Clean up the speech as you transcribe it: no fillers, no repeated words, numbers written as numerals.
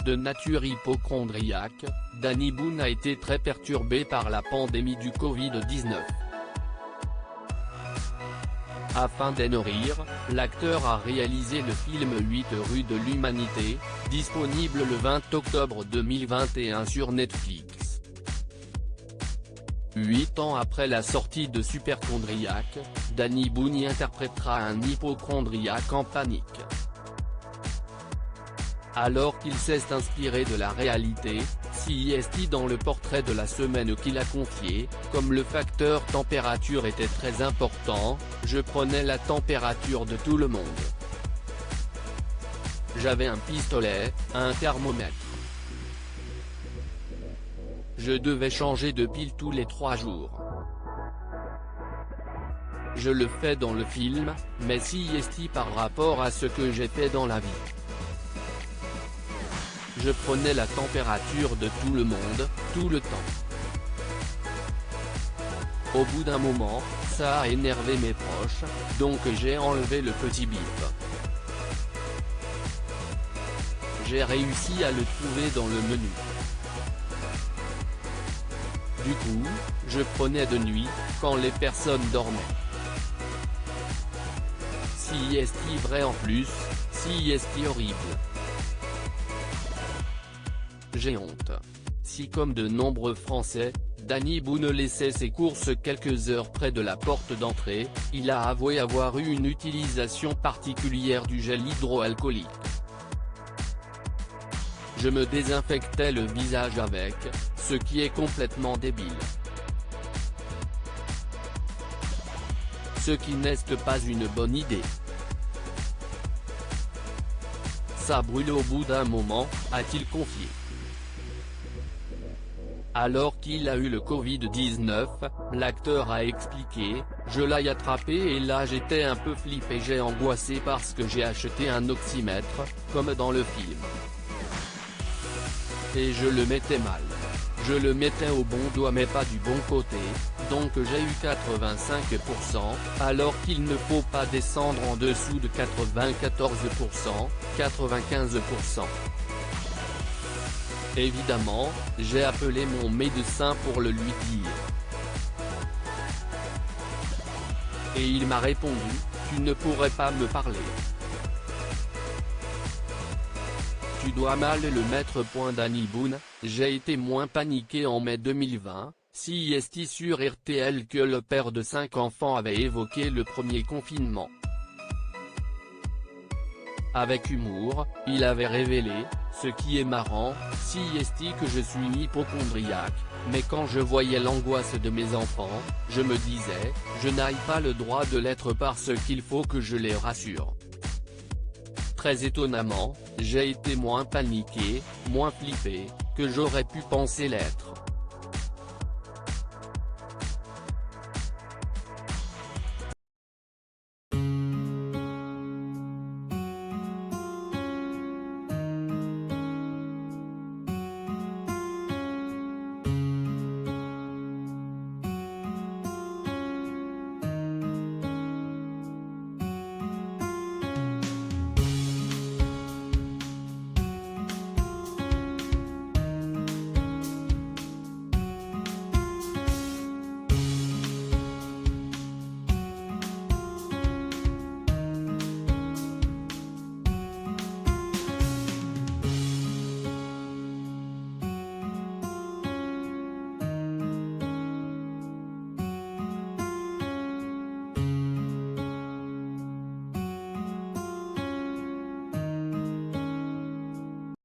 De nature hypocondriaque, Danny Boone a été très perturbé par la pandémie du Covid-19. Afin d'en rire, l'acteur a réalisé le film 8 rue de l'Humanité, disponible le 20 octobre 2021 sur Netflix. 8 ans après la sortie de Superchondriac, Danny Boone y interprétera un hypochondriaque en panique. Alors qu'il s'est inspiré de la réalité, CIST dans le portrait de la semaine qu'il a confié, comme le facteur température était très important, je prenais la température de tout le monde. J'avais un pistolet, un thermomètre. Je devais changer de pile tous les 3 jours. Je le fais dans le film, mais CIST par rapport à ce que j'ai fait dans la vie. Je prenais la température de tout le monde, tout le temps. Au bout d'un moment, ça a énervé mes proches, donc j'ai enlevé le petit bip. J'ai réussi à le trouver dans le menu. Du coup, je prenais de nuit, quand les personnes dormaient. CIST vrai en plus, CIST horrible. J'ai honte. Si comme de nombreux Français, Danny Boone laissait ses courses quelques heures près de la porte d'entrée, il a avoué avoir eu une utilisation particulière du gel hydroalcoolique. Je me désinfectais le visage avec, ce qui est complètement débile. Ce qui n'est pas une bonne idée. Ça brûle au bout d'un moment, a-t-il confié. Alors qu'il a eu le Covid-19, l'acteur a expliqué, je l'ai attrapé et là j'étais un peu flippé, j'ai angoissé parce que j'ai acheté un oxymètre, comme dans le film. Et je le mettais mal. Je le mettais au bon doigt mais pas du bon côté, donc j'ai eu 85%, alors qu'il ne faut pas descendre en dessous de 94%, 95%. Évidemment, j'ai appelé mon médecin pour le lui dire. Et il m'a répondu, tu ne pourrais pas me parler. Tu dois mal le mettre. Danny Boone, j'ai été moins paniqué en mai 2020, CIST sur RTL que le père de 5 enfants avait évoqué le premier confinement. Avec humour, il avait révélé, ce qui est marrant, CIST que je suis hypocondriaque, mais quand je voyais l'angoisse de mes enfants, je me disais, je n'ai pas le droit de l'être parce qu'il faut que je les rassure. Très étonnamment, j'ai été moins paniqué, moins flippé, que j'aurais pu penser l'être.